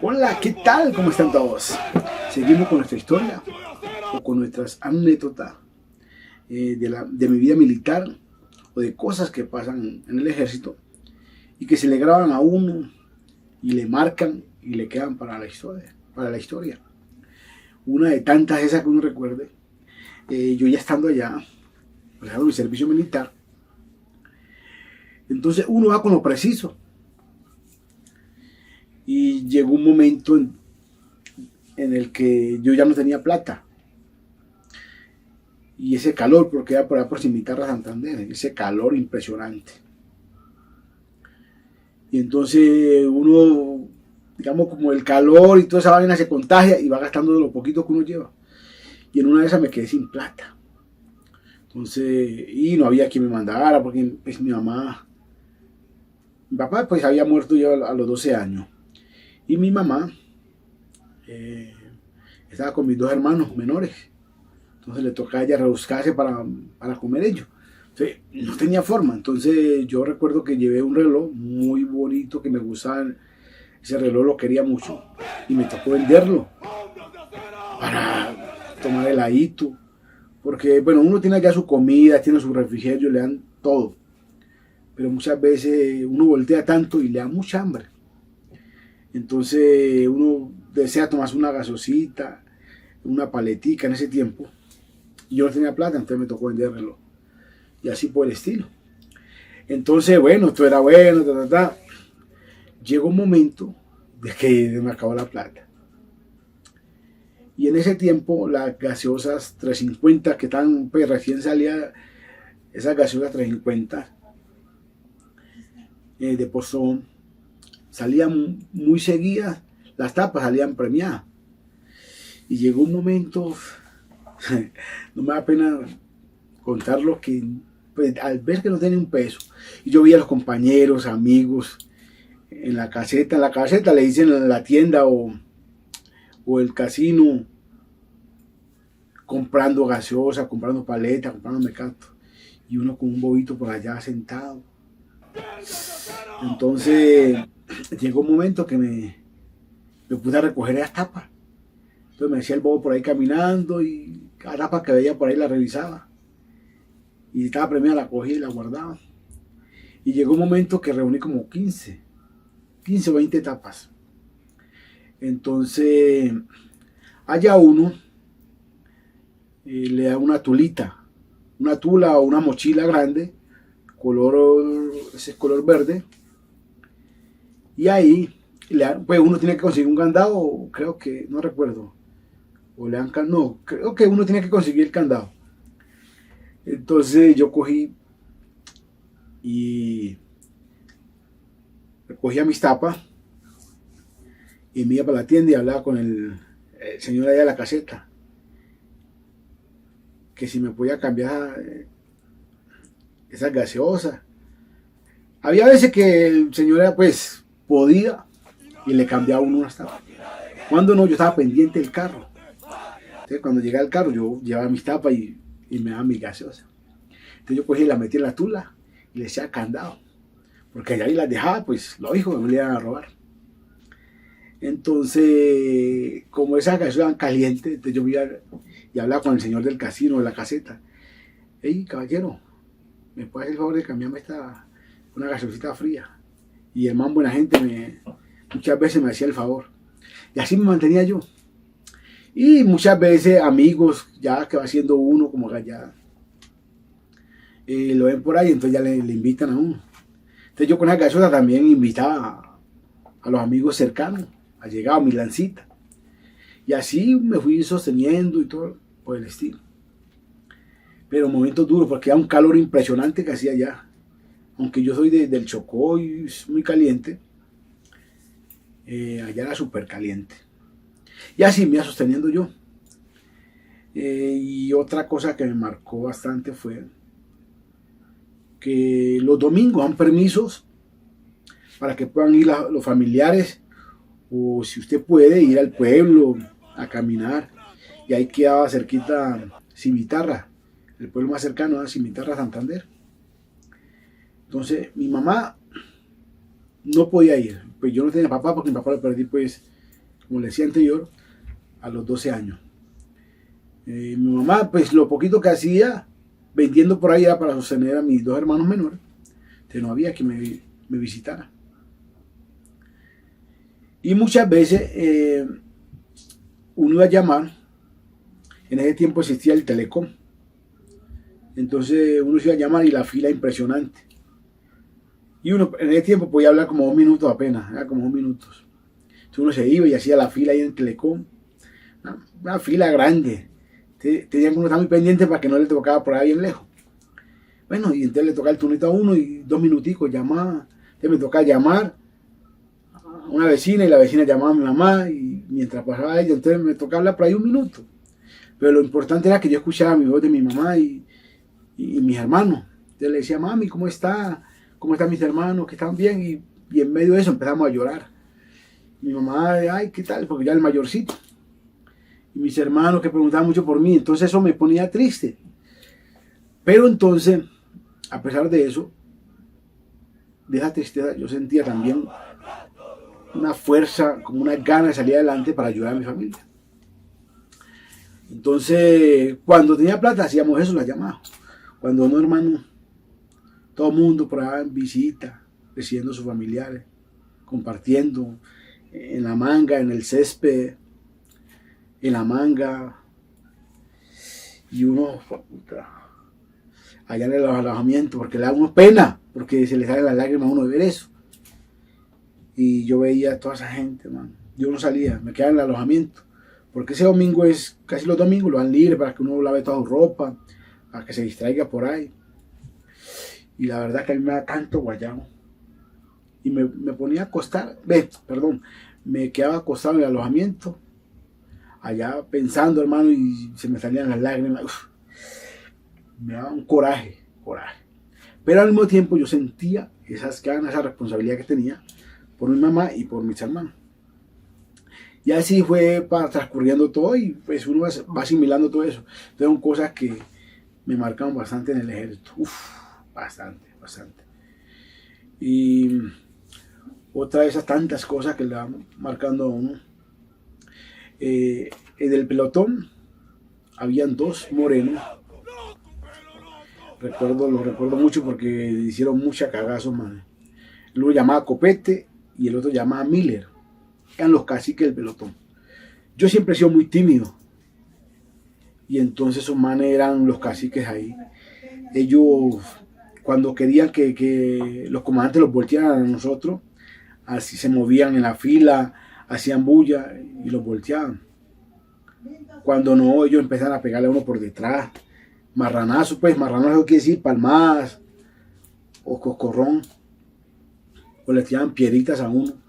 Hola, ¿qué tal? ¿Cómo están todos? Seguimos con nuestra historia o con nuestras anécdotas de mi vida militar o de cosas que pasan en el ejército y que se le graban a uno y le marcan y le quedan para la historia. Una de tantas esas que uno recuerde, yo ya estando allá, realizando mi servicio militar, entonces uno va con lo preciso y llegó un momento en el que yo ya no tenía plata. Y ese calor, porque era por allá por Cimitarra Santander, ese calor impresionante. Y entonces uno, digamos, como el calor y toda esa vaina se contagia y va gastando de lo poquito que uno lleva. Y en una de esas me quedé sin plata. Entonces, y no había quien me mandara, porque pues, mi papá pues había muerto ya a los 12 años. Y mi mamá eh, estaba con mis dos hermanos menores. Entonces le tocaba a ella rebuscarse para comer ellos. Entonces, no tenía forma. Entonces yo recuerdo que llevé un reloj muy bonito que me gustaba. Ese reloj lo quería mucho. Y me tocó venderlo para tomar heladito. Porque, bueno, uno tiene ya su comida, tiene su refrigerio, le dan todo. Pero muchas veces uno voltea tanto y le da mucha hambre. Entonces uno desea tomarse una gaseosita, una paletica en ese tiempo. Y yo no tenía plata, entonces me tocó vender el reloj. Y así por el estilo. Entonces, bueno, esto era bueno, Llegó un momento de que me acabó la plata. Y en ese tiempo, las gaseosas 350 que están, pues recién salía, esas gaseosas 350 de Pozón, salían muy seguidas, las tapas salían premiadas. Y llegó un momento, no me da pena contarlo, que pues, al ver que no tenía un peso, y yo vi a los compañeros, amigos, en la caseta le dicen la tienda o el casino, comprando gaseosa, comprando paletas, comprando mecato, y uno con un bobito por allá sentado. Entonces llegó un momento que me puse a recoger las tapas. Entonces me decía el bobo por ahí caminando y cada tapa que veía por ahí la revisaba. Y estaba premiada, la cogía y la guardaba. Y llegó un momento que reuní como 15 o 20 tapas. Entonces, allá uno le da una tulita, una tula o una mochila grande, ese es color verde. Y ahí, pues uno tiene que conseguir un candado, creo que, no recuerdo. O le dan no, creo que uno tiene que conseguir el candado. Entonces yo cogí y recogía mis tapas y me iba para la tienda y hablaba con el señor allá de la caseta, que si me podía cambiar esas gaseosas. Había veces que el señor pues podía y le cambiaba uno unas tapas. Cuando no, yo estaba pendiente del carro. Entonces cuando llegaba el carro yo llevaba mis tapas y me daba mis gaseosas. Entonces yo cogía y las metía en la tula y le decía candado. Porque allá ahí las dejaba, pues lógico, no le iban a robar. Entonces, como esas gaseosas eran calientes, entonces yo iba y hablaba con el señor del casino, de la caseta. Hey, caballero, ¿me puede hacer el favor de cambiarme una gaseosita fría? Y el man buena gente muchas veces me hacía el favor. Y así me mantenía yo. Y muchas veces amigos, ya que va siendo uno como allá, lo ven por ahí, entonces ya le invitan a uno. Entonces yo con esa gaseosa también invitaba a los amigos cercanos, a llegar a mi lancita. Y así me fui sosteniendo y todo por el estilo. Pero momentos duros, porque era un calor impresionante que hacía allá. Aunque yo soy del Chocó y es muy caliente, allá era súper caliente. Y así me iba sosteniendo yo. Y otra cosa que me marcó bastante fue que los domingos dan permisos para que puedan ir los familiares, o si usted puede ir al pueblo a caminar. Y ahí quedaba cerquita Cimitarra, el pueblo más cercano a Cimitarra, Santander. Entonces mi mamá no podía ir, pues yo no tenía papá porque mi papá lo perdí pues como le decía anterior, a los 12 años. Mi mamá, pues lo poquito que hacía, vendiendo por allá para sostener a mis 2 hermanos menores, que no había quien me visitara. Y muchas veces uno iba a llamar, en ese tiempo existía el Telecom, entonces uno se iba a llamar y la fila impresionante. Y uno en ese tiempo podía hablar como 2 minutos apenas, era como 2 minutos. Entonces uno se iba y hacía la fila ahí en el Telecom, una fila grande. Tenían que uno estar muy pendiente para que no le tocaba por ahí bien lejos. Bueno, y entonces le tocaba el turnito a uno y 2 minuticos llamaba. Entonces me tocaba llamar a una vecina y la vecina llamaba a mi mamá y mientras pasaba ella, entonces me tocaba hablar por ahí 1 minuto. Pero lo importante era que yo escuchara mi voz de mi mamá y mis hermanos. Entonces le decía, mami, ¿cómo está? ¿Cómo están mis hermanos? ¿Que están bien? Y en medio de eso empezamos a llorar. Mi mamá, ay, ¿qué tal? Porque ya el mayorcito. Y mis hermanos que preguntaban mucho por mí. Entonces eso me ponía triste. Pero entonces, a pesar de eso, de esa tristeza, yo sentía también una fuerza, como una gana de salir adelante para ayudar a mi familia. Entonces, cuando tenía plata, hacíamos eso, las llamadas. Cuando no, hermano, todo el mundo por ahí en visita, recibiendo a sus familiares, compartiendo en la manga, en el césped, en la manga. Y uno, allá en el alojamiento, porque le da uno pena, porque se le salen las lágrimas a uno de ver eso. Y yo veía a toda esa gente, man. Yo no salía, me quedaba en el alojamiento. Porque ese domingo es, casi los domingos lo dan libre para que uno lave toda su ropa, para que se distraiga por ahí. Y la verdad que a mí me da tanto guayabo. Y me ponía a acostar, me quedaba acostado en el alojamiento, allá pensando, hermano, y se me salían las lágrimas. Uf, me daba un coraje. Pero al mismo tiempo yo sentía esas ganas, esa responsabilidad que tenía por mi mamá y por mis hermanos. Y así fue transcurriendo todo y pues uno va asimilando todo eso. Entonces son cosas que me marcaron bastante en el ejército. Bastante. Y otra de esas tantas cosas que le van marcando a uno. En el pelotón habían 2 morenos. Lo recuerdo mucho porque hicieron mucha cagazo, man. Uno llamaba Copete y el otro llamaba Miller. Eran los caciques del pelotón. Yo siempre he sido muy tímido. Y entonces esos manes eran los caciques ahí. Ellos, cuando querían que los comandantes los voltearan a nosotros, así se movían en la fila, hacían bulla y los volteaban. Cuando no, ellos empezaron a pegarle a uno por detrás. Marranazo, pues, marranazo quiere decir palmadas o coscorrón. O le tiraban piedritas a uno.